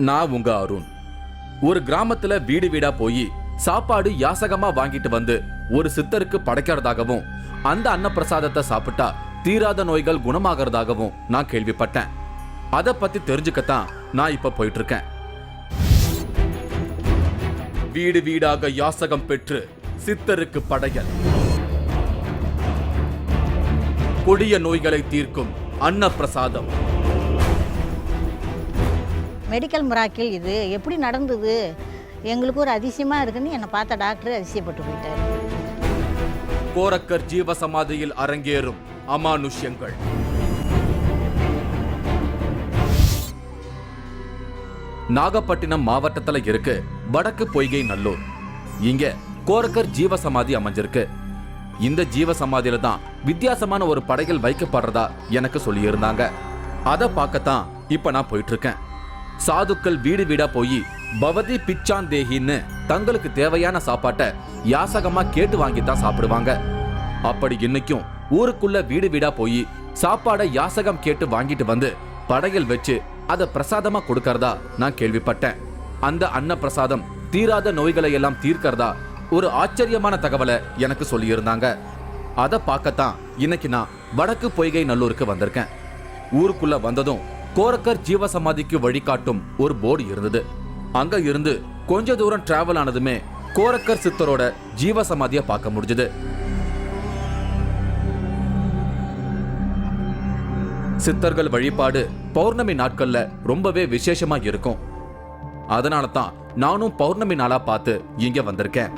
நான் உங்க அருண். ஒரு கிராமத்துல வீடு வீடா போய் சாப்பாடு யாசகமா வாங்கிட்டு வந்து ஒரு சித்தருக்கு படைக்கிறதாகவும் அந்த அன்னப்பிரசாதத்தை சாப்பிட்டா தீராத நோய்கள் குணமாகறதாகவும் நான் கேள்விப்பட்டேன். அதை பத்தி தெரிஞ்சுக்கத்தான் நான் இப்ப போயிட்டு இருக்கேன். வீடு வீடாக யாசகம் பெற்று சித்தருக்கு படையல், கொடிய நோய்களை தீர்க்கும் அன்னப்பிரசாதம். மெடிக்கல் மிராக்கிள் இது எப்படி நடந்தது, எங்களுக்கு ஒரு அதிசயமாக இருக்குன்னு என்னை பார்த்த டாக்டர் அதிசயப்பட்டு போயிட்டார். கோரக்கர் ஜீவசமாதியில் அரங்கேறும் அமானுஷ்யங்கள். நாகப்பட்டினம் மாவட்டத்துல இருக்கு வடக்கு பொய்கை நல்லூர். இங்க கோரக்கர் ஜீவசமாதி அமைஞ்சிருக்கு. இந்த ஜீவசமாதியில தான் வித்தியாசமான ஒரு படைகள் வைக்கப்படுறதா எனக்கு சொல்லியிருந்தாங்க. அதை பார்க்கத்தான் இப்ப நான் போயிட்டு இருக்கேன். சாதுக்கள் வீடு வீடா போய் பவதி பிச்சான் தேகின்னு தங்களுக்கு தேவையான சாப்பாட்டை யாசகமா கேட்டு வாங்கித்தான் சாப்பிடுவாங்க. அப்படி இன்னைக்கும் ஊருக்குள்ள வீடு வீடா போய் சாப்பாடை யாசகம் கேட்டு வாங்கிட்டு வந்து படையல் வச்சு அதை பிரசாதமா கொடுக்கறதா நான் கேள்விப்பட்டேன். அந்த அன்ன பிரசாதம் தீராத நோய்களை எல்லாம் தீர்க்கறதா ஒரு ஆச்சரியமான தகவலை எனக்கு சொல்லியிருந்தாங்க. அதை பார்க்கத்தான் இன்னைக்கு நான் வடக்கு பொய்கை நல்லூருக்கு வந்திருக்கேன். ஊருக்குள்ள வந்ததும் கோரக்கர் ஜீவசமாதிக்கு வழிகாட்டும் ஒரு போர்டு இருந்தது. அங்க இருந்து கொஞ்ச தூரம் டிராவல் ஆனதுமே கோரக்கர் சித்தரோட ஜீவசமாதியை பார்க்க முடிஞ்சது. சித்தர்கள் வழிபாடு பௌர்ணமி நாட்கள்ல ரொம்பவே விசேஷமா இருக்கும். அதனால தான் நானும் பௌர்ணமி நாளா பார்த்து இங்க வந்திருக்கேன்.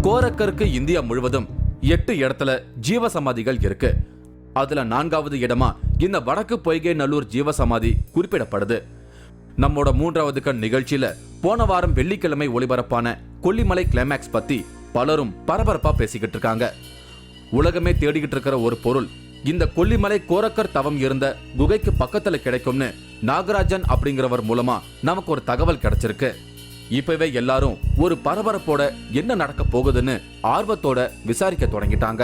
கோரக்கருக்கு இந்தியா முழுவதும் 8 இடத்துல ஜீவசமாதிகள் இருக்கு. அதுல 4வது இடமா இந்த வடக்கு பொய்கை நல்லூர் ஜீவசமாதி குறிப்பிடப்படுது. நம்மோட 3வது கண் நிகழ்ச்சியில போன வாரம் வெள்ளிக்கிழமை ஒளிபரப்பான கொல்லிமலை கிளைமேக்ஸ் பத்தி பலரும் பரபரப்பா பேசிக்கிட்டு இருக்காங்க. உலகமே தேடிக்கிட்டு இருக்கிற ஒரு பொருள் இந்த கொல்லிமலை கோரக்கர் தவம் இருந்த குகைக்கு பக்கத்துல கிடைக்கும்னு நாகராஜன் அப்படிங்கிறவர் மூலமா நமக்கு ஒரு தகவல் கிடைச்சிருக்கு. இப்பவே எல்லாரும் ஒரு பரபரப்போட என்ன நடக்க போகுதுன்னு ஆர்வத்தோட விசாரிக்க தொடங்கிட்டாங்க.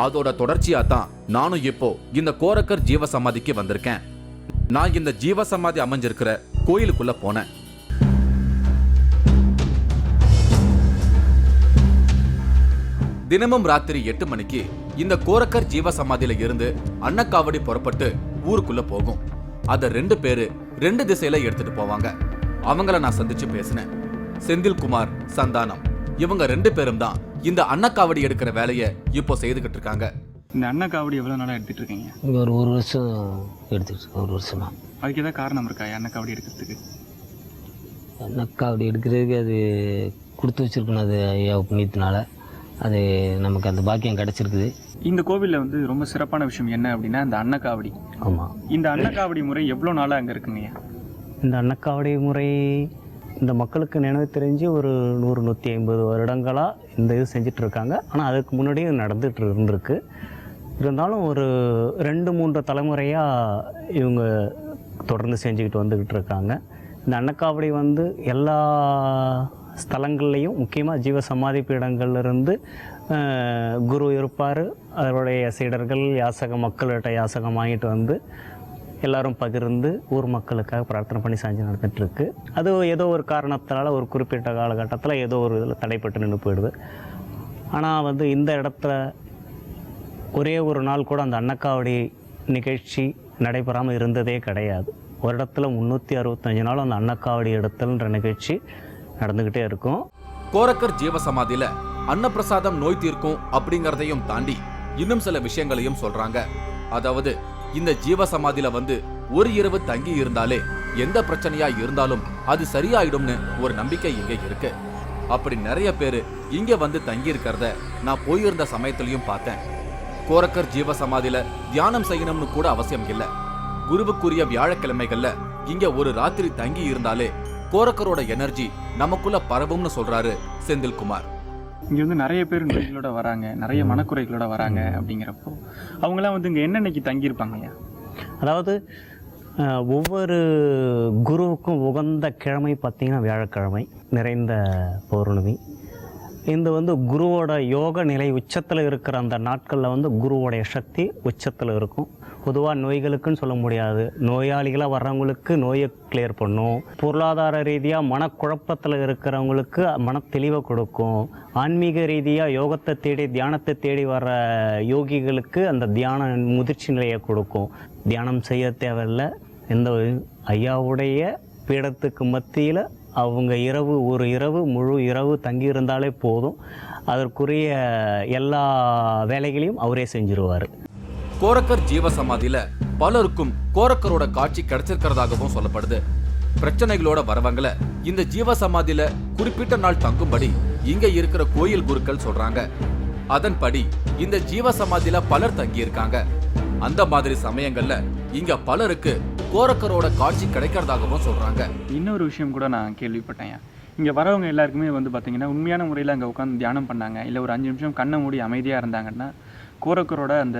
அதோட தொடர்ச்சியா தான் நானும் இப்போ இந்த கோரக்கர் ஜீவசமாதிக்கு வந்திருக்கேன். நான் இந்த ஜீவசமாதி அமைஞ்சிருக்கிற கோயிலுக்குள்ள போனேன். தினமும் ராத்திரி 8 மணிக்கு இந்த கோரக்கர் ஜீவசமாதியில இருந்து அன்னக்காவடி புறப்பட்டு ஊருக்குள்ள போகும். அத 2 பேரு 2 திசையில எடுத்துட்டு போவாங்க. அவங்கள நான் சந்திச்சு பேசினேன். செந்தில்குமார், சந்தானம், இவங்க 2 பேரும் தான் இந்த அன்னக்காவடி எடுக்கிற வேலையை இப்போ செய்துகிட்டு இருக்காங்க. இந்த அன்னக்காவடி எவ்வளோ நாளாக எடுத்துட்டு இருக்கீங்க? ஒரு வருஷம் எடுத்துட்டு 1 வருஷமா. அதுக்கு ஏதாவது காரணம் இருக்கா அன்னக்காவடி எடுக்கிறதுக்கு? அன்னக்காவடி எடுக்கிறதுக்கு அது கொடுத்து வச்சிருக்கணும். அது ஐயா புண்ணியத்தினால அது நமக்கு அந்த பாக்கியம் கிடைச்சிருக்குது. இந்த கோவிலில் வந்து ரொம்ப சிறப்பான விஷயம் என்ன அப்படின்னா இந்த அன்னக்காவடி. ஆமாம். இந்த அன்னக்காவடி முறை எவ்வளோ நாளாக அங்கே இருக்குங்கய்யா? இந்த அன்னக்காவடி முறை இந்த மக்களுக்கு நினைவு தெரிஞ்சு ஒரு 100-150 வருடங்களாக இந்த இது செஞ்சிட்ருக்காங்க. ஆனால் அதுக்கு முன்னாடியே நடந்துகிட்டு இருந்திருக்கு. இருந்தாலும் ஒரு 2-3 தலைமுறையாக இவங்க தொடர்ந்து செஞ்சுக்கிட்டு வந்துக்கிட்டு இருக்காங்க. இந்த அன்னக்காவடி வந்து எல்லா ஸ்தலங்கள்லேயும் முக்கியமாக ஜீவசமாதி பீடங்கள்லேருந்து குரு இருப்பார். அவருடைய சீடர்கள் யாசகம் மக்கள்கிட்ட யாசகம் வாங்கிட்டு வந்து எல்லோரும் பகிர்ந்து ஊர் மக்களுக்காக பிரார்த்தனை பண்ணி செஞ்சு நடந்துகிட்ருக்கு. அது ஏதோ ஒரு காரணத்தினால ஒரு குறிப்பிட்ட காலகட்டத்தில் ஏதோ ஒரு இதில் தடைப்பட்டு நின்று போயிடுது. ஆனால் வந்து இந்த இடத்துல ஒரே ஒரு நாள் கூட அந்த அன்னக்காவடி நிகழ்ச்சி நடைபெறாமல் இருந்ததே கிடையாது. ஒரு இடத்துல 365 நாள் அந்த அன்னக்காவடி எடுத்தல்ன்ற நிகழ்ச்சி நடந்துக்கிட்டே இருக்கும். கோரக்கர் ஜீவசமாதியில அன்னப்பிரசாதம் நோய் தீர்க்கும் அப்படிங்கறதையும் தாண்டி இன்னும் சில விஷயங்களையும் சொல்றாங்க. அதாவது இந்த ஜீவசமாதியில வந்து ஒரு இரவு தங்கி இருந்தாலே எந்த பிரச்சனையா இருந்தாலும் அது சரியாயிடும்னு ஒரு நம்பிக்கை இங்க இருக்கு. அப்படி நிறைய பேரு இங்க வந்து தங்கி இருக்கிறத நான் போயிருந்த சமயத்திலையும் பார்த்தேன். கோரக்கர் ஜீவசமாதியில தியானம் செய்யணும்னு கூட அவசியம் இல்லை. குருவுக்குரிய வியாழக்கிழமைகள்ல இங்க ஒரு ராத்திரி தங்கி இருந்தாலே கோரக்கரோட எனர்ஜி நமக்குள்ள பரவும்னு சொல்றாரு செந்தில்குமார். இங்கே வந்து நிறைய பேர் நோய்களோட வராங்க, நிறைய மனக்குறைகளோட வராங்க. அப்படிங்கிறப்போ அவங்களாம் வந்து இங்கே என்னன்னைக்கு தங்கியிருப்பாங்கய்யா? அதாவது ஒவ்வொரு குருவுக்கும் உகந்த கிழமை பார்த்திங்கன்னா வியாழக்கிழமை நிறைந்த பௌர்ணமி. இந்த வந்து குருவோட யோக நிலை உச்சத்தில் இருக்கிற அந்த நாட்களில் வந்து குருவோடைய சக்தி உச்சத்தில் இருக்கும். பொதுவாக நோய்களுக்குன்னு சொல்ல முடியாது, நோயாளிகளாக வர்றவங்களுக்கு நோயை கிளியர் பண்ணும். பொருளாதார ரீதியாக மனக்குழப்பத்தில் இருக்கிறவங்களுக்கு மன தெளிவை கொடுக்கும். ஆன்மீக ரீதியாக யோகத்தை தேடி தியானத்தை தேடி வர்ற யோகிகளுக்கு அந்த தியான முதிர்ச்சி நிலையை கொடுக்கும். தியானம் செய்ய தேவையில்லை. இந்த ஐயாவுடைய பீடத்துக்கு மத்தியில் அவங்க ஒரு இரவு முழு இரவு தங்கியிருந்தாலே போதும். அதற்குரிய எல்லா வேலைகளையும் அவரே செஞ்சிருவார். கோரக்கர் ஜீவசமாதியில பலருக்கும் கோரக்கரோட காட்சி கிடைச்சிருக்கிறதாகவும் சொல்லப்படுது. பிரச்சனைகளோட வரவங்களை இந்த ஜீவசமாதியில குறிப்பிட்ட நாள் தங்கும்படி இங்க இருக்கிற கோயில் குருக்கள் சொல்றாங்க. அதன்படி இந்த ஜீவசமாதியில பலர் தங்கி இருக்காங்க. அந்த மாதிரி சமயங்கள்ல இங்க பலருக்கு கோரக்கரோட காட்சி கிடைக்கிறதாகவும் சொல்றாங்க. இன்னொரு விஷயம் கூட நான் கேள்விப்பட்டேன். இங்கே வரவங்க எல்லாருக்குமே வந்து பார்த்தீங்கன்னா உண்மையான முறையில் அங்கே உட்காந்து தியானம் பண்ணாங்க, இல்லை ஒரு 5 நிமிஷம் கண்ணை மூடி அமைதியாக இருந்தாங்கன்னா கோரக்கரோட அந்த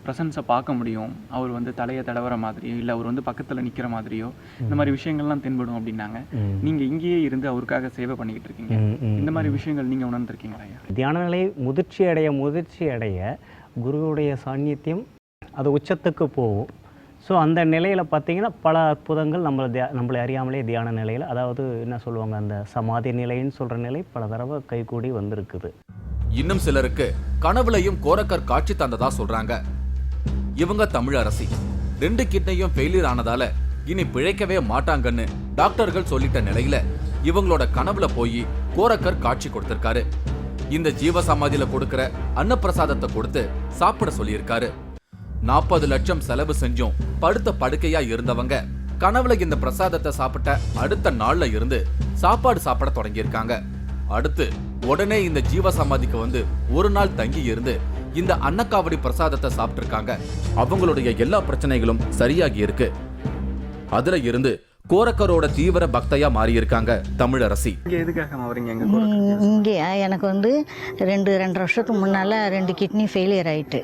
ப்ரெசன்ஸை பார்க்க முடியும். அவர் வந்து தலையை தடவுற மாதிரியோ, இல்லை அவர் வந்து பக்கத்தில் நிற்கிற மாதிரியோ இந்த மாதிரி விஷயங்கள்லாம் தென்படும் அப்படின்னாங்க. நீங்கள் இங்கேயே இருந்து அவருக்காக சேவை பண்ணிக்கிட்டு இருக்கீங்க. இந்த மாதிரி விஷயங்கள் நீங்கள் உணர்ந்துருக்கீங்களா ஐயா? தியான நிலை முதிர்ச்சி அடைய குருவுடைய சாநித்தியம் அது உச்சத்துக்கு போகும். ஸோ அந்த நிலையில் பார்த்தீங்கன்னா பல அற்புதங்கள் நம்மளை அறியாமலே தியான நிலையில், அதாவது என்ன சொல்லுவாங்க, அந்த சமாதி நிலைன்னு சொல்கிற நிலை பல தடவை கைகூடி வந்திருக்குது. இன்னும் சிலருக்கு கனவுலையும் கோரக்கர் காட்சி தந்ததா சொல்றாங்க. இவங்க தமிழரசி 2 கிட்னியும் ஃபெயிலியர் ஆனதால இனி பிழைக்கவே மாட்டாங்கன்னு டாக்டர்கள் சொல்லிட்ட நிலையில இவங்களோட கனவுல போய் கோரக்கர் காட்சி கொடுத்திருக்காரு. இந்த ஜீவசமாதியில கொடுக்கிற அன்னப்பிரசாதத்தை கொடுத்து சாப்பிட சொல்லியிருக்காரு. 40 லட்சம் செலவு செஞ்சும் படுத்த படுக்கையா இருந்தவங்க கனவுல இந்த பிரசாதத்தை சாப்பிட்ட அடுத்த நாள்ல இருந்து சாப்பாடு சாப்பிட தொடங்கியிருக்காங்க. அடுத்து உடனே இந்த ஜீவசமாதிக்கு வந்து ஒரு நாள் தங்கி இருந்து இந்த அன்னக்காவடி பிரசாதத்தை சாப்பிட்டு இருக்காங்க. அவங்களுடைய எல்லா பிரச்சனைகளும் சரியாகி இருக்கு. அதுல இருந்து கோரக்கரோட தீவிர பக்தையா மாறி இருக்காங்க தமிழரசி. இங்கே எனக்கு வந்து 2.5 வருஷத்துக்கு முன்னால் 2 கிட்னி ஃபெயிலியர் ஆகிட்டு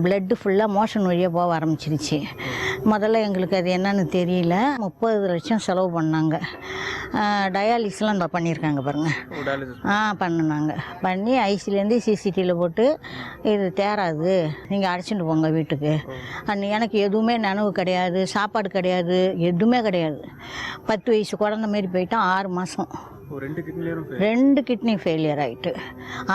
பிளட்டு ஃபுல்லாக மோஷன் வழியாக போக ஆரம்பிச்சிருச்சு. முதல்ல எங்களுக்கு அது என்னன்னு தெரியல. 30 லட்சம் செலவு பண்ணாங்க. டயாலிஸ்லாம் பண்ணியிருக்காங்க பாருங்கள். பண்ணினாங்க. பண்ணி ஐசிலேருந்து சிசிடியில் போட்டு இது தேராது, நீங்கள் அழைச்சிட்டு போங்க வீட்டுக்கு. எனக்கு எதுவுமே நனவு கிடையாது, சாப்பாடு கிடையாது, எதுவுமே கிடையாது. 10 வயசு குழந்த மாரி போயிட்டான். 6 மாதம் 2 கிட்னி ஃபெயிலியர் ஆகிட்டு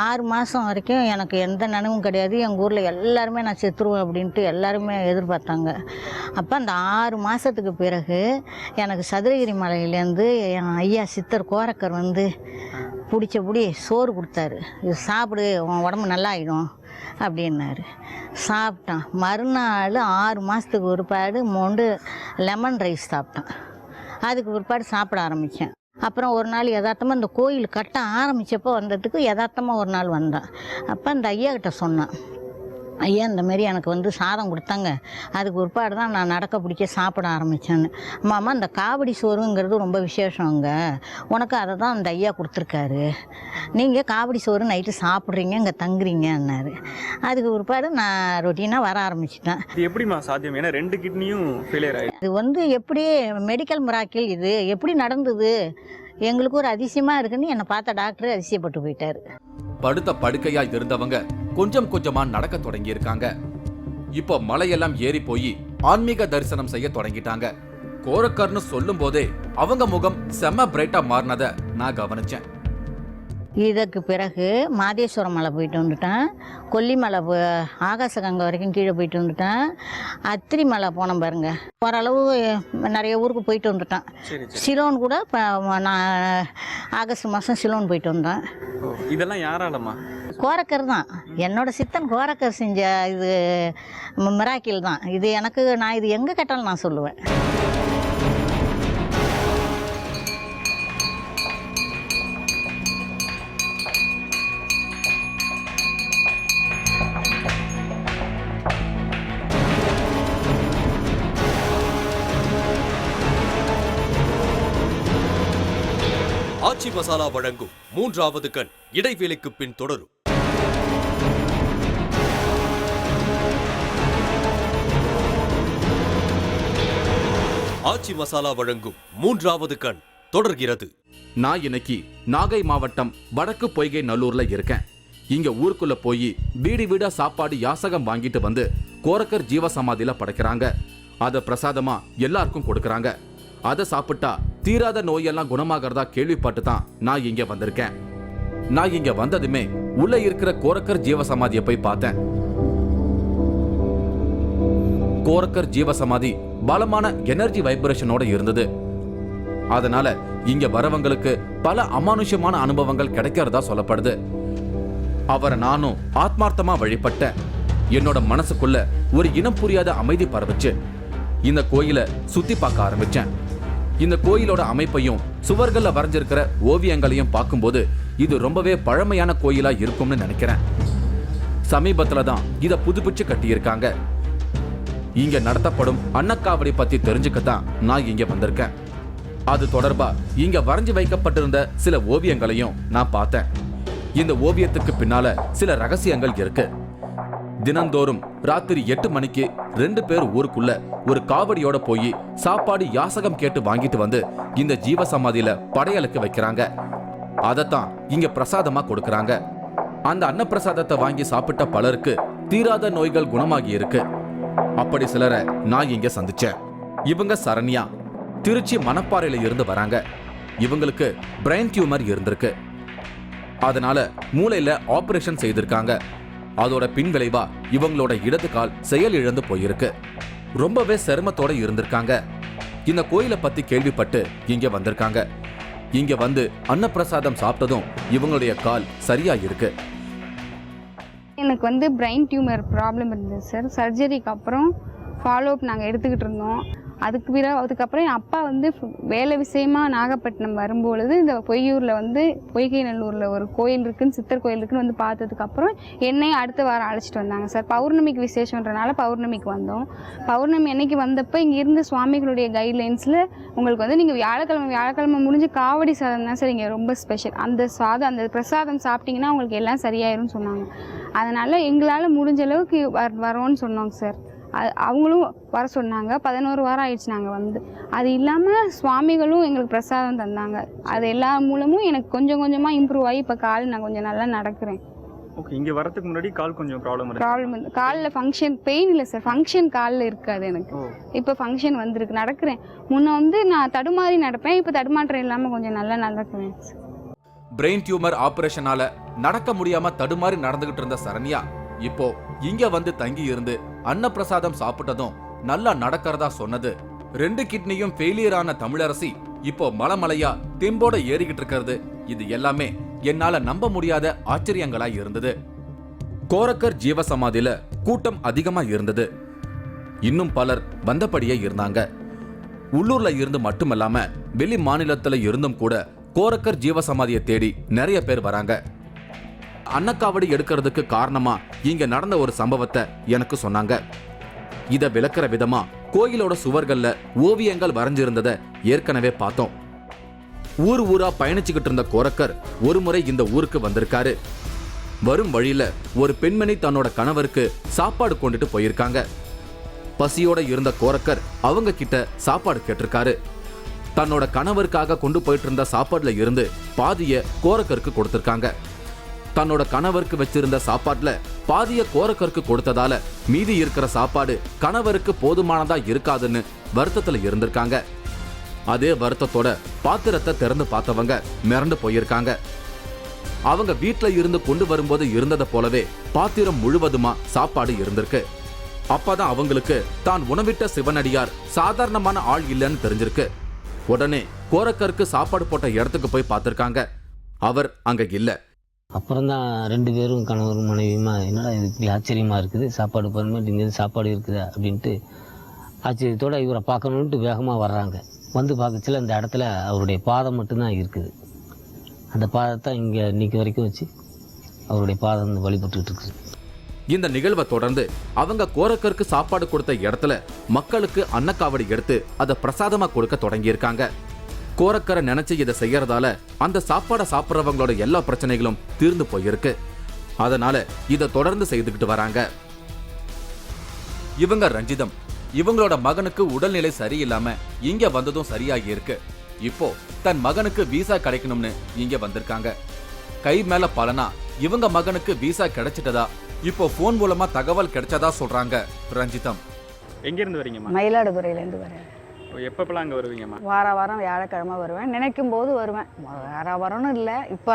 6 மாதம் வரைக்கும் எனக்கு எந்த நினைவும் கிடையாது. எங்கள் ஊரில் எல்லாருமே நான் செத்துருவேன் அப்படின்ட்டு எல்லாருமே எதிர்பார்த்தாங்க. அப்போ அந்த 6 மாதத்துக்கு பிறகு எனக்கு சதுரகிரி மலையிலேருந்து என் ஐயா சித்தர் கோரக்கர் வந்து பிடிச்சபடி சோறு கொடுத்தாரு. இது சாப்பிடு, உன் உடம்பு நல்லா ஆகிடும் அப்படின்னாரு. சாப்பிட்டான். மறுநாள் 6 மாதத்துக்கு ஒருபாடு மோண்டு லெமன் ரைஸ் சாப்பிட்டான். அதுக்கு ஒருபாடு சாப்பிட ஆரம்பித்தேன். அப்புறம் ஒரு நாள் யதார்த்தமாக இந்த கோயில் கட்ட ஆரம்பித்தப்போ வந்ததுக்கு யதார்த்தமாக ஒரு நாள் வந்தேன். அப்போ அந்த ஐயா கிட்ட சொன்னேன், ஐயா இந்த மாரி எனக்கு வந்து சாதம் கொடுத்தாங்க, அதுக்கு ஒருபாடு தான் நான் நடக்க பிடிக்க சாப்பிட ஆரம்பித்தேன்னு. மாமா இந்த காவடி சோறுங்கிறது ரொம்ப விசேஷங்க, உனக்கு அதை தான் அந்த ஐயா கொடுத்துருக்காரு, நீங்கள் காவடி சோறு நைட்டு சாப்பிட்றீங்க, இங்கே தங்குறீங்கன்னாரு. அதுக்கு ஒருபாடு நான் ரொட்டீனாக வர ஆரம்பிச்சிட்டேன். இது எப்படிமா சாத்தியம்? ஏன்னா 2 கிட்னியும் ஃபெயிலியர் ஆகிடுது. இது வந்து எப்படி மெடிக்கல் மிராக்கிள், இது எப்படி நடந்தது, எங்களுக்கு ஒரு அதிசயமாக இருக்குன்னு என்னை பார்த்த டாக்டர் அதிசயப்பட்டு போயிட்டார். படுத்த படுக்கையா இருந்தவங்க கொஞ்சம் கொஞ்சமா நடக்க தொடங்கி இருக்காங்க. இப்போ மலையெல்லாம் ஏறி போய் ஆன்மீக தரிசனம் செய்ய தொடங்கிட்டாங்க. கோரக்கர்னு சொல்லும் போதே அவங்க முகம் செம்ம பிரைட்டா மாறினதை நான் கவனிச்சேன். இதற்கு பிறகு மாதேஸ்வரம் மலை போயிட்டு வந்துட்டேன். கொல்லிமலை ஆகாசகங்கை வரைக்கும் கீழே போயிட்டு வந்துட்டேன். அத்திரி மலை போனோம் பாருங்க. ஓரளவு நிறைய ஊருக்கு போயிட்டு வந்துட்டேன். சிலோன் கூட இப்போ நான் ஆகஸ்ட் மாதம் சிலோன் போயிட்டு வந்தேன். இதெல்லாம் யாராலம்மா? கோரக்கர் தான். என்னோட சித்தன் கோரக்கர் செஞ்ச இது மிராக்கிள் தான் இது. எனக்கு நான் இது எங்கே கேட்டாலும் நான் சொல்லுவேன். ஆச்சி மசாலா வழங்கும் 3வது கண் இடைவேளைக்கு பின் தொடரும். ஆச்சி மசாலா வழங்கும் 3வது கண் தொடர்கிறது. நான் இன்னைக்கு நாகை மாவட்டம் வடக்கு பொய்கை நல்லூர்ல இருக்கேன். இங்க ஊருக்குள்ள போய் வீடு வீடா சாப்பாடு யாசகம் வாங்கிட்டு வந்து கோரக்கர் ஜீவசமாதியில படைக்கிறாங்க. அத பிரசாதமா எல்லாருக்கும் கொடுக்கறாங்க. அதை சாப்பிட்டா தீராத நோயெல்லாம் குணமாகறதா கேள்விப்பட்டு தான் நான் இங்க வந்திருக்கேன். நான் இங்க வந்ததுமே உள்ள இருக்கிற கோரக்கர் ஜீவசமாதியை போய் பார்த்தேன். கோரக்கர் ஜீவசமாதி பலமான எனர்ஜி வைப்ரேஷனோட இருந்தது. அதனால இங்க வரவங்களுக்கு பல அமானுஷ்யமான அனுபவங்கள் கிடைக்கிறதா சொல்லப்படுது. அவரை நானும் ஆத்மார்த்தமா வழிபட்டேன். என்னோட மனசுக்குள்ள ஒரு இனம் புரியாத அமைதி பரவுச்சு. இந்த கோயிலை சுத்தி பார்க்க ஆரம்பிச்சேன். இந்த கோயிலோட அமைப்பையும் சுவர்கள்ல வரைஞ்சிருக்கிற ஓவியங்களையும் பார்க்கும்போது இது ரொம்பவே பழமையான கோயிலா இருக்கும்னு நினைக்கிறேன். சமீபத்துல தான் இதை புதுப்பிச்சு கட்டியிருக்காங்க. இங்க நடத்தப்படும் அன்னக்காவடி பத்தி தெரிஞ்சுக்கத்தான் நான் இங்க வந்திருக்கேன். அது தொடர்பா இங்க வரைஞ்சு வைக்கப்பட்டிருந்த சில ஓவியங்களையும் நான் பார்த்தேன். இந்த ஓவியத்துக்கு பின்னால சில ரகசியங்கள் இருக்கு. தினந்தோறும் ராத்திரி 8 மணிக்கு 2 பேர் ஊருக்குள்ள ஒரு காவடியோட போய் சாப்பாடு யாசகம் கேட்டு வாங்கிட்டு வந்து இந்த ஜீவசமாதியில படையலுக்கு வைக்கிறாங்க. அதத்தான் இங்க பிரசாதமா கொடுக்கறாங்க. அந்த அன்னப்பிரசாதத்தை வாங்கி சாப்பிட்ட பலருக்கு தீராத நோய்கள் குணமாகி இருக்கு. அப்படி சிலரை நான் இங்க சந்திச்சேன். இவங்க சரண்யா, திருச்சி மணப்பாறையில இருந்து வராங்க. இவங்களுக்கு பிரெயின் டியூமர் இருந்திருக்கு. அதனால மூளையில ஆபரேஷன் செய்திருக்காங்க. அதோட பின்விளைவா இவங்களோட இடது கால் செயல் இழந்து போயிருக்கு. ரொம்பவே சிரமத்தோட இருந்திருக்காங்க. இந்த கோயிலை பத்தி கேள்விப்பட்டு இங்க வந்திருக்காங்க. இங்க வந்து அன்னப்பிரசாதம் சாப்பிட்டதும் இவங்களுடைய கால் சரியா இருக்கு. எனக்கு வந்து பிரெயின் டியூமர் ப்ராப்ளம் இருந்தது சார். சர்ஜரிக்கு அப்புறம் ஃபாலோ அப் நாங்கள் எடுத்துக்கிட்டு இருந்தோம். அதுக்கப்புறம் என் அப்பா வந்து வேலை விஷயமா நாகப்பட்டினம் வரும்பொழுது இந்த பொய்யூரில் வந்து பொய்கை நல்லூரில் ஒரு கோயில் இருக்குன்னு, சித்தர் கோயில் இருக்குன்னு வந்து பார்த்ததுக்கப்புறம் என்னையும் அடுத்த வாரம் அழைச்சிட்டு வந்தாங்க சார். பௌர்ணமிக்கு விசேஷன்றனால பௌர்ணமிக்கு வந்தோம். பௌர்ணமி அன்னைக்கு வந்தப்போ இங்கே இருந்த சுவாமிகளுடைய கைட்லைன்ஸில் உங்களுக்கு வந்து நீங்கள் வியாழக்கிழமை முடிஞ்சு காவடி சாதம் தான் சார் இங்கே ரொம்ப ஸ்பெஷல். அந்த பிரசாதம் சாப்பிட்டிங்கன்னா உங்களுக்கு எல்லாம் சரியாயிரும்னு சொன்னாங்க. அதனால் எங்களால் முடிஞ்ச அளவுக்கு வரோன்னு சொன்னோங்க சார். அவங்களும் வர சொன்னாங்க. 11 வாரம் ஆயிடுச்சு நாங்கள் வந்து. அது இல்லாமல் சுவாமிகளும் எங்களுக்கு பிரசாதம் தந்தாங்க. அது எல்லா மூலமும் எனக்கு கொஞ்சம் கொஞ்சமாக இம்ப்ரூவ் ஆகி இப்போ கால் நான் கொஞ்சம் நல்லா நடக்கிறேன். ஓகே, இங்கே வரதுக்கு முன்னாடி கால் கொஞ்சம் ப்ராப்ளம் வந்து காலில் ஃபங்க்ஷன் பெயின் இல்லை சார், ஃபங்க்ஷன் காலில் இருக்காது எனக்கு. இப்போ ஃபங்க்ஷன் வந்திருக்கு, நடக்கிறேன். முன்ன வந்து நான் தடுமாறி நடப்பேன், இப்போ தடுமாற்றம் இல்லாமல் கொஞ்சம் நல்லா நடக்கிறேன். பிரெயின் டியூமர் ஆபரேஷனால நடக்க முடியாம தடுமாறி நடந்துகிட்டு இருந்த சரண்யா இப்போ இங்க வந்து தங்கி இருந்து அன்னப்பிரசாதம் சாப்பிட்டதும் நல்லா நடக்கிறதா சொன்னது. 2 கிட்னியும் ஃபெயிலியர் ஆன தமிழரசி இப்போ மலமலையா தெம்போட ஏறிக்கிட்டு இருக்கிறது, இது எல்லாமே என்னால நம்ப முடியாத ஆச்சரியங்களா இருந்தது. கோரக்கர் ஜீவசமாதியில கூட்டம் அதிகமா இருந்தது. இன்னும் பலர் வந்தபடியே இருந்தாங்க. உள்ளூர்ல இருந்து மட்டுமல்லாம வெளி மாநிலத்துல இருந்தும் கூட கோரக்கர் ஜீவசமாதியை தேடி நிறைய பேர் வராங்க. அன்னக்காவடி எடுக்கிறதுக்கு காரணமா இங்க நடந்த ஒரு சம்பவத்தை எனக்கு சொன்னாங்க. இத விளக்குற விதமா கோயிலோட சுவர்கள்ல ஓவியங்கள் வரைஞ்சிருந்ததை ஏற்கனவே பார்த்தோம். ஊரா பயணிச்சுக்கிட்டு இருந்த கோரக்கர் ஒரு முறை இந்த ஊருக்கு வந்திருக்காரு. வரும் வழியில ஒரு பெண்மணி தன்னோட கணவருக்கு சாப்பாடு கொண்டுட்டு போயிருக்காங்க. பசியோட இருந்த கோரக்கர் அவங்க கிட்ட சாப்பாடு கேட்டிருக்காரு. தன்னோட கணவருக்காக கொண்டு போயிட்டு இருந்த சாப்பாடுல இருந்து பாதிய கோரக்கருக்கு கொடுத்திருக்காங்க. தன்னோட கணவருக்கு வச்சிருந்த சாப்பாட்டுல பாதிய கோரக்கருக்கு கொடுத்ததால மீதி இருக்கிற சாப்பாடு கணவருக்கு போதுமானதா இருக்காதுன்னு வருத்தத்துல இருந்திருக்காங்க. அதே வருத்தத்தோட பாத்திரத்தை திறந்து பார்த்தவங்க மிரண்டு போயிருக்காங்க. அவங்க வீட்டுல இருந்து கொண்டு வரும்போது இருந்ததை போலவே பாத்திரம் முழுவதுமா சாப்பாடு இருந்திருக்கு. அப்பதான் அவங்களுக்கு தான் உணவிட்ட சிவனடியார் சாதாரணமான ஆள் இல்லைன்னு தெரிஞ்சிருக்கு. உடனே கோரக்கருக்கு சாப்பாடு போட்ட இடத்துக்கு போய் பார்த்திருக்காங்க. அவர் அங்க இல்ல. அப்புறம் தான் 2 பேரும் கணவரும் மனைவியுமா என்னடா இது இப்படி ஆச்சரியமாக இருக்குது, சாப்பாடு பர்மனெண்ட் இங்கே சாப்பாடு இருக்குதா அப்படின்ட்டு ஆச்சரியத்தோடு இவரை பார்க்கணுன்ட்டு வேகமாக வர்றாங்க. வந்து பார்க்கச்சில அந்த இடத்துல அவருடைய பாதம் மட்டும்தான் இருக்குது. அந்த பாதத்தை இங்கே இன்னைக்கு வரைக்கும் வச்சு அவருடைய பாதம் வழிபட்டுக்கிட்டு இருக்குது. இந்த நிகழ்வை தொடர்ந்து அவங்க கோரக்கருக்கு சாப்பாடு கொடுத்த இடத்துல மக்களுக்கு அன்னக்காவடி எடுத்து அதை பிரசாதமா கொடுக்க தொடங்கியிருக்காங்க. கோரக்கரை நினைச்சு இதை செய்யறதால அந்த சாப்பாடை சாப்பிட்றவங்களோட எல்லா பிரச்சனைகளும் தீர்ந்து போயிருக்கு. அதனால இதை தொடர்ந்து செய்துக்கிட்டு வராங்க. இவங்க ரஞ்சிதம். இவங்களோட மகனுக்கு உடல்நிலை சரியில்லாம இங்க வந்ததும் சரியாகி இருக்கு. இப்போ தன் மகனுக்கு விசா கிடைக்கணும்னு இங்க வந்திருக்காங்க. கை மேல பலனா இவங்க மகனுக்கு விசா கிடைச்சிட்டதா இப்போ போன் மூலமா தகவல் கிடைச்சதா சொல்றாங்க ரஞ்சிதம். எங்கேருந்து வரீங்கம்மா? மயிலாடுதுறையிலேருந்து வரேன். எப்பப்பெல்லாம் அங்கே வருவீங்கம்மா? வாரம் வியாழக்கிழமை வருவேன். நினைக்கும் போது வருவேன். வாரம்னு இல்லை, இப்போ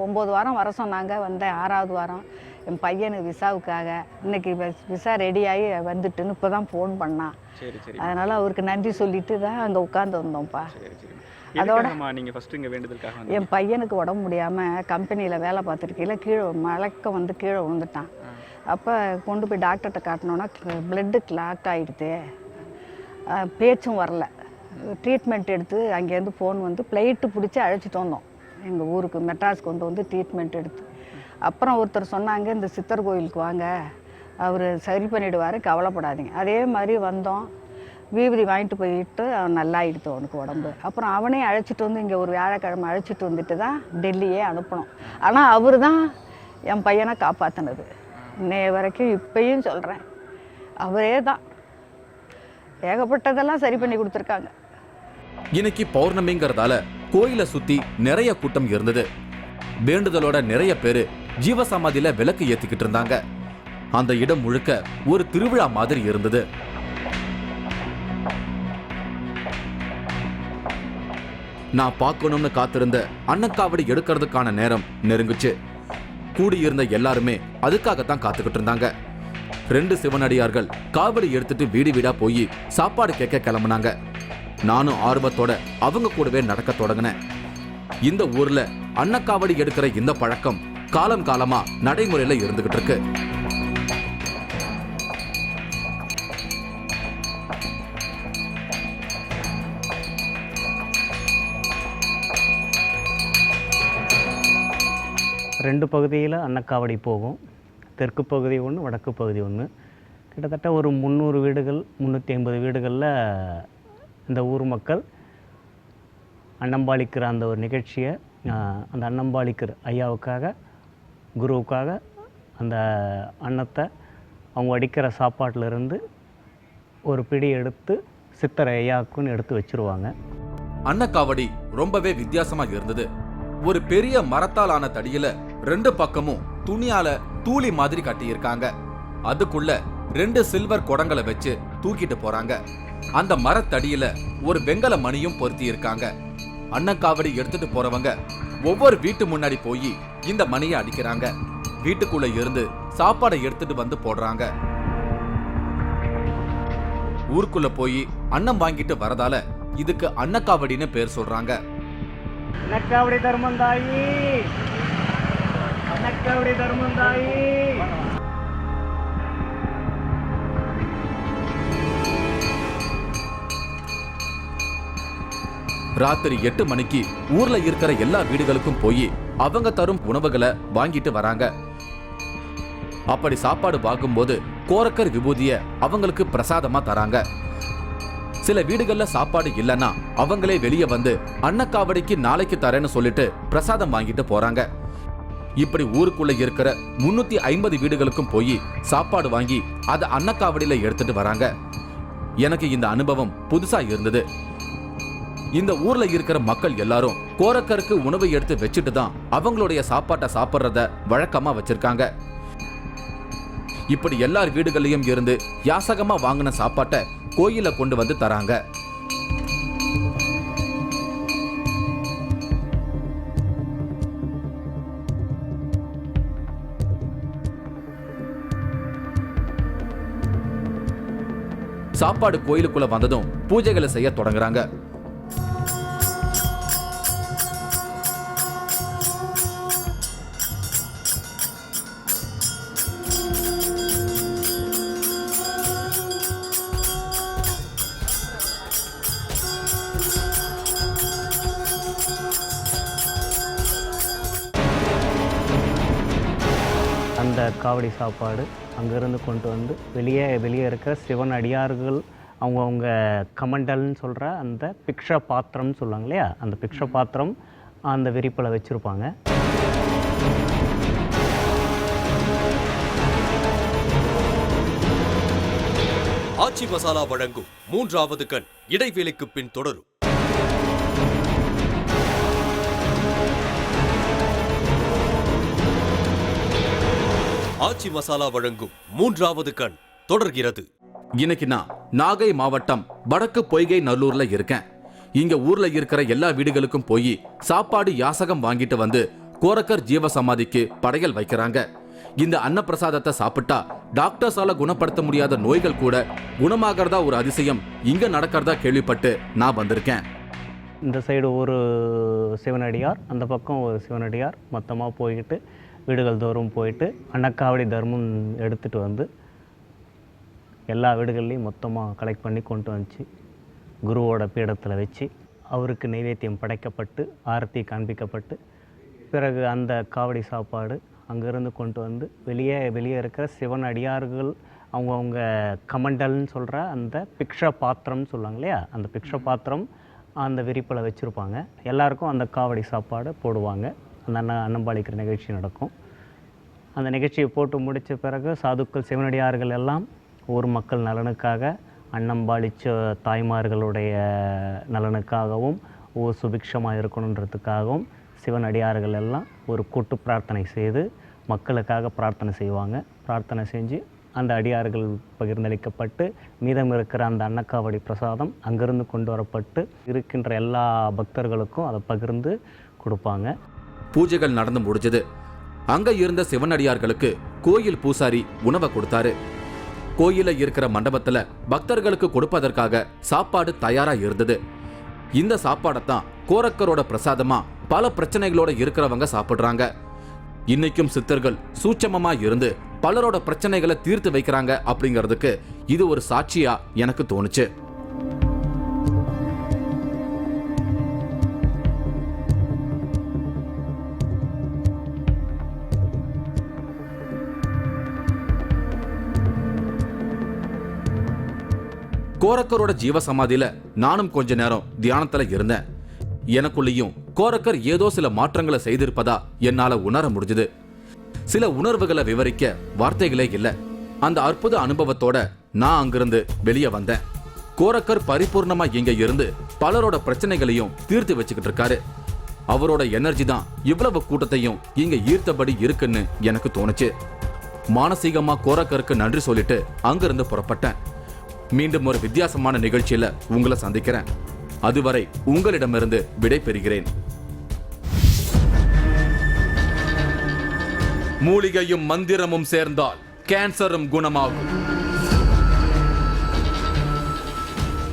9 வாரம் வர சொன்னாங்க. வந்தேன் 6வது வாரம். என் பையனுக்கு விசாவுக்காக இன்னைக்கு விசா ரெடியாகி வந்துட்டுன்னு இப்போ தான் ஃபோன் பண்ணான். சரி சரி. அதனால் அவருக்கு நன்றி சொல்லிட்டு தான் அங்கே உட்காந்து வந்தோம்ப்பா. சரி சரி. அதோட நீங்கள் ஃபஸ்ட்டு இங்கே வேண்டுதலுக்காக என் பையனுக்கு உடம்பு முடியாமல் கம்பெனியில் வேலை பார்த்துருக்கையில் கீழே மழைக்க வந்து கீழே விழுந்துட்டான். அப்போ கொண்டு போய் டாக்டர்கிட்ட காட்டினோன்னா பிளட்டு கிளாக் ஆகிடுது, பேச்சும் வரல. ட்ரீட்மெண்ட் எடுத்து அங்கேருந்து ஃபோன் வந்து ஃப்ளைட்டு பிடிச்சி அழைச்சிட்டு வந்தோம் எங்கள் ஊருக்கு, மெட்ராஸ் கொண்டு வந்து ட்ரீட்மெண்ட் எடுத்து. அப்புறம் ஒருத்தர் சொன்னாங்க, இந்த சித்தர் கோயிலுக்கு வாங்க, அவர் சரி பண்ணிவிடுவார், கவலைப்படாதீங்க. அதே மாதிரி வந்தோம். விபூதி வாங்கிட்டு போயிட்டு அவன் நல்லாயிடுத்து அவனுக்கு உடம்பு. அப்புறம் அவனே அழைச்சிட்டு வந்து இங்கே ஒரு வியாழக்கிழமை அழைச்சிட்டு வந்துட்டு தான் டெல்லியே அனுப்பணும். ஆனால் அவர் தான் என் பையனை காப்பாற்றினது. இன்னைய வரைக்கும் இப்பயும் சொல்கிறேன், அவரே தான் ஏகப்பட்டதெல்லாம் சரி பண்ணி கொடுத்துருக்காங்க. இன்னைக்கு பௌர்ணமிங்கிறதால கோயிலை சுத்தி நிறைய கூட்டம் இருந்தது. வேண்டுதலோட நிறைய பேரு ஜீவசமாதியில விளக்கு ஏத்திக்கிட்டு இருந்தாங்க. அந்த இடம் முழுக்க ஒரு திருவிழா மாதிரி இருந்தது. நான் பார்க்கணும்னு காத்திருந்த அன்னக்காவடி எடுக்கிறதுக்கான நேரம் நெருங்குச்சு. கூடியிருந்த எல்லாருமே அதுக்காகத்தான் காத்துக்கிட்டு இருந்தாங்க. 2 சிவனடியார்கள் காவடி எடுத்துட்டு வீடு வீடா போய் சாப்பாடு கேட்க கிளம்புனாங்க. நானும் ஆர்வத்தோட அவங்க கூடவே நடக்க தொடங்கினேன். இந்த ஊர்ல அன்னக்காவடி எடுக்கிற இந்த பழக்கம் காலம் காலமா நடைமுறையில இருந்துகிட்டு இருக்கு. ரெண்டு பகுதியில் அன்னக்காவடி போகும். தெற்கு பகுதி ஒன்று, வடக்கு பகுதி ஒன்று. கிட்டத்தட்ட ஒரு 300 வீடுகள், 350 வீடுகளில் இந்த ஊர் மக்கள் அன்னம்பாளிக்கிற அந்த ஒரு நிகழ்ச்சியை, அந்த அன்னம்பாளிக்கிற ஐயாவுக்காக, குருவுக்காக அந்த அன்னத்தை அவங்க அடிக்கிற சாப்பாட்டிலிருந்து ஒரு பிடி எடுத்து சித்தரை ஐயாவுக்குன்னு எடுத்து வச்சுருவாங்க. அன்னக்காவடி ரொம்பவே வித்தியாசமா இருந்தது. ஒரு பெரிய மரத்தால் ஆன தடியில 2 பக்கமும் துணியால தூளி மாதிரி கட்டியிருக்காங்க. அதுக்குள்ள 2 சில்வர் குடங்களை வச்சு தூக்கிட்டு போறாங்க. அந்த மரத்தடியில ஒரு வெங்கல மணியும் பொருத்தி இருக்காங்க. அன்னக்காவடி எடுத்துட்டு போறவங்க ஒவ்வொரு வீட்டு முன்னாடி போய் இந்த மணியை அடிக்கிறாங்க. வீட்டுக்குள்ள இருந்து சாப்பாடை எடுத்துட்டு வந்து போடுறாங்க. ஊருக்குள்ள போய் அன்னம் வாங்கிட்டு வரதால இதுக்கு அன்னக்காவடின்னு பேர் சொல்றாங்க. அன்னக்காவடி தர்மந்தாயி, அன்னக்காவடி தர்மந்தாயி. ராத்திரி 8 மணிக்கு ஊர்ல இருக்கிற எல்லா வீடுகளுக்கும் போய் அவங்க தரும் உணவுகளை வாங்கிட்டு வராங்க. அப்படி சாப்பாடு வாங்கும்போது கோரக்கர் விபூதிய அவங்களுக்கு பிரசாதமா தராங்க. சில வீடுகள்ல சாப்பாடு இல்லைன்னா அவங்களே வெளியே வந்து அன்னக்காவடிக்கு நாளைக்கு தரேன்னு சொல்லிட்டு பிரசாதம் வாங்கிட்டு போறாங்க. இப்படி ஊருக்குள்ள இருக்கிற 350 வீடுகளுக்கும் போய் சாப்பாடு வாங்கி அதை அன்னக்காவடியில எடுத்துட்டு வராங்க. எனக்கு இந்த அனுபவம் புதுசா இருந்தது. இந்த ஊர்ல இருக்கிற மக்கள் எல்லாரும் கோரக்கருக்கு உணவை எடுத்து வச்சுட்டு தான் அவங்களுடைய சாப்பாட்டை சாப்பிட்றத வழக்கமா வச்சிருக்காங்க. இப்படி எல்லார் வீடுகளையும் இருந்து யாசகமா வாங்கின சாப்பாட்டை கோயில கொண்டு வந்து தராங்க. சாப்பாடு கோயிலுக்குள்ள வந்ததும் பூஜைகளை செய்ய தொடங்குறாங்க. அந்த காவடி சாப்பாடு அங்கேருந்து கொண்டு வந்து வெளியே இருக்கிற சிவன் அடியார்கள் அவங்கவுங்க கமண்டல்னு சொல்கிற அந்த பிக்ஷ பாத்திரம்னு சொல்லுவாங்க இல்லையா, அந்த பிக்ஷ பாத்திரம் அந்த விரிப்பில் வச்சுருப்பாங்க. ஆச்சி மசாலா வழங்கும் 3வது கண் இடைவேளைக்கு பின் தொடரும். ஆச்சி மசாலா வழங்கும் 3வது கண் தொடர்கிறது. இன்னைக்கு நான் நாகை மாவட்டம் வடக்கு பொய்கை நல்லூர்ல இருக்கேன். இங்க ஊர்ல இருக்கிற எல்லா வீடுகளுக்கும் போய் சாப்பாடு யாசகம் வாங்கிட்டு வந்து கோரக்கர் ஜீவசமாதிக்கு படையல் வைக்கிறாங்க. இந்த அன்னப்பிரசாதத்தை சாப்பிட்டா டாக்டர்ஸால குணப்படுத்த முடியாத நோய்கள் கூட குணமாகறதா ஒரு அதிசயம் இங்க நடக்கிறதா கேள்விப்பட்டு நான் வந்திருக்கேன். இந்த சைடு ஒரு சிவனடியார், அந்த பக்கம் ஒரு சிவனடியார், மொத்தமாக போய்கிட்டு வீடுகள் தோறும் போயிட்டு அன்னக்காவடி தர்மம் எடுத்துகிட்டு வந்து எல்லா வீடுகள்லையும் மொத்தமாக கலெக்ட் பண்ணி கொண்டு வந்துச்சு குருவோட பீடத்தில் வச்சு அவருக்கு நைவேத்தியம் படைக்கப்பட்டு ஆரத்தி காண்பிக்கப்பட்டு பிறகு அந்த காவடி சாப்பாடு அங்கேருந்து கொண்டு வந்து வெளியே இருக்கிற சிவன் அடியார்கள் அவங்கவுங்க கமண்டல்னு சொல்கிற அந்த பிக்ஷ பாத்திரம்னு சொல்லுவாங்க இல்லையா, அந்த பிக்ஷ பாத்திரம் அந்த விரிப்பில் வச்சுருப்பாங்க. எல்லாருக்கும் அந்த காவடி சாப்பாடு போடுவாங்க. அந்த அன்னம்பாளிக்கிற நிகழ்ச்சி நடக்கும். அந்த நிகழ்ச்சியை போட்டு முடித்த பிறகு சாதுக்கள் சிவனடியார்கள் எல்லாம் ஊர் மக்கள் நலனுக்காக, அன்னம்பாளிச்ச தாய்மார்களுடைய நலனுக்காகவும் ஊர் சுபிக்ஷமாக இருக்கணுன்றதுக்காகவும் சிவனடியார்கள் எல்லாம் ஒரு கூட்டு பிரார்த்தனை செய்து மக்களுக்காக பிரார்த்தனை செய்வாங்க. பிரார்த்தனை செஞ்சு அந்த அடியார்கள் பகிர்ந்தளிக்கப்பட்டு மீதம் இருக்கிற அந்த அன்னக்காவடி பிரசாதம் அங்கிருந்து கொண்டு வரப்பட்டு இருக்கின்ற எல்லா பக்தர்களுக்கும் அதை பகிர்ந்து கொடுப்பாங்க. பூஜைகள் நடந்து முடிஞ்சது. அங்க இருந்த சிவனடியார்களுக்கு கோயில் பூசாரி உணவை கொடுத்தாரு. கோயில இருக்கிற மண்டபத்துல பக்தர்களுக்கு கொடுப்பதற்காக சாப்பாடு தயாரா இருந்தது. இந்த சாப்பாடைத்தான் கோரக்கரோட பிரசாதமா பல பிரச்சனைகளோட இருக்கிறவங்க சாப்பிடுறாங்க. இன்னைக்கும் சித்தர்கள் சூட்சமமா இருந்து பலரோட பிரச்சனைகளை தீர்த்து வைக்கிறாங்க அப்படிங்கிறதுக்கு இது ஒரு சாட்சியா எனக்கு தோணுச்சு. கோரக்கரோட ஜீவசமாதியில நானும் கொஞ்ச நேரம் தியானத்துல இருந்தேன். எனக்குள்ளேயும் கோரக்கர் ஏதோ சில மாற்றங்களை செய்திருப்பதா என்னால உணர முடிஞ்சது. சில உணர்வுகளை விவரிக்க வார்த்தைகளே இல்ல. அந்த அற்புத அனுபவத்தோட நான் அங்கிருந்து வெளியே வந்தேன். கோரக்கர் பரிபூர்ணமா இங்க இருந்து பலரோட பிரச்சனைகளையும் தீர்த்து வச்சுக்கிட்டு இருக்காரு. அவரோட எனர்ஜி தான் இவ்வளவு கூட்டத்தையும் இங்க ஈர்த்தபடி இருக்குன்னு எனக்கு தோணுச்சு. மானசீகமா கோரக்கருக்கு நன்றி சொல்லிட்டு அங்கிருந்து புறப்பட்டேன். மீண்டும் ஒரு வித்தியாசமான நிகழ்ச்சியில உங்களை சந்திக்கிறேன். அதுவரை உங்களிடமிருந்து விடை பெறுகிறேன். மூலிகையும் மந்திரமும் சேர்ந்தால் கேன்சரும் குணமாகும்.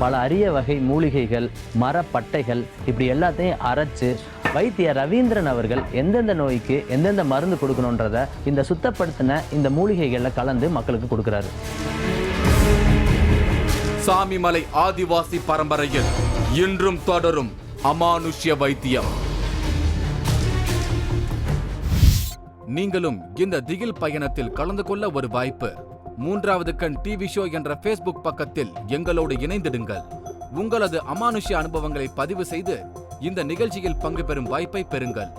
பல அரிய வகை மூலிகைகள், மரப்பட்டைகள் இப்படி எல்லாத்தையும் அரைச்சு வைத்தியர் ரவீந்திரன் அவர்கள் எந்தெந்த நோய்க்கு எந்தெந்த மருந்து கொடுக்கணுன்றத இந்த சுத்தப்படுத்தின இந்த மூலிகைகளை கலந்து மக்களுக்கு கொடுக்கிறாரு. சாமிமலை ஆதிவாசி பரம்பரையில் இன்றும் தொடரும் அமானுஷ்ய வைத்தியம். நீங்களும் இந்த திகில் பயணத்தில் கலந்து கொள்ள ஒரு வாய்ப்பு. 3வது கண் டிவி ஷோ என்ற Facebook பக்கத்தில் எங்களோடு இணைந்திடுங்கள். உங்களது அமானுஷ்ய அனுபவங்களை பதிவு செய்து இந்த நிகழ்ச்சியில் பங்கு பெறும் வாய்ப்பை பெறுங்கள்.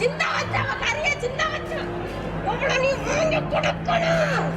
சின்ன வச்ச கரிய சின்ன வச்சு நீ கொடுக்கணும்.